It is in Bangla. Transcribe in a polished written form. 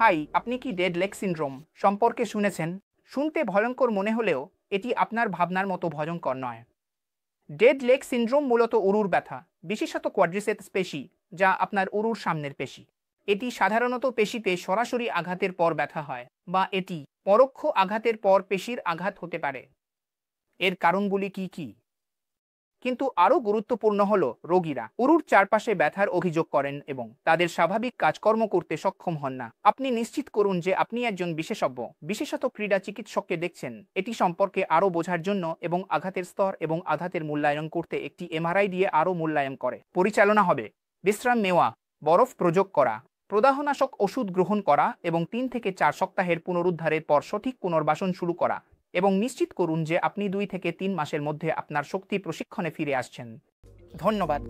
হাই, আপনি কি ডেড লেগ সিনড্রোম সম্পর্কে শুনেছেন? শুনতে ভয়ঙ্কর মনে হলেও এটি আপনার ভাবনার মতো ভয়ঙ্কর নয়। ডেড লেগ সিনড্রোম মূলত উরুর ব্যথা, বিশেষত কোয়াড্রিসেপস পেশি, যা আপনার উরুর সামনের পেশি। এটি সাধারণত পেশিতে সরাসরি আঘাতের পর ব্যথা হয়, বা এটি পরোক্ষ আঘাতের পর পেশির আঘাত হতে পারে। এর কারণগুলি কি কি? কিন্তু আরও গুরুত্বপূর্ণ হল রোগীরা উরুর চারপাশে ব্যথার অভিযোগ করেন এবং তাদের স্বাভাবিক কাজকর্ম করতে সক্ষম হন না। আপনি নিশ্চিত করুন যে আপনি একজন বিশেষজ্ঞ, বিশেষত ক্রীড়া চিকিৎসককে দেখছেন এটি সম্পর্কে আরও বোঝার জন্য এবং আঘাতের স্তর এবং আঘাতের মূল্যায়ন করতে একটি এমআরআই দিয়ে আরও মূল্যায়ন করে পরিচালনা হবে। বিশ্রাম নেওয়া, বরফ প্রযোগ করা, প্রদাহনাশক ওষুধ গ্রহণ করা এবং 3 থেকে 4 সপ্তাহের পুনরুদ্ধারের পর সঠিক পুনর্বাসন শুরু করা এবং নিশ্চিত করুন যে আপনি 2 থেকে 3 মাসের মধ্যে আপনার শক্তি প্রশিক্ষণে ফিরে আসছেন। ধন্যবাদ।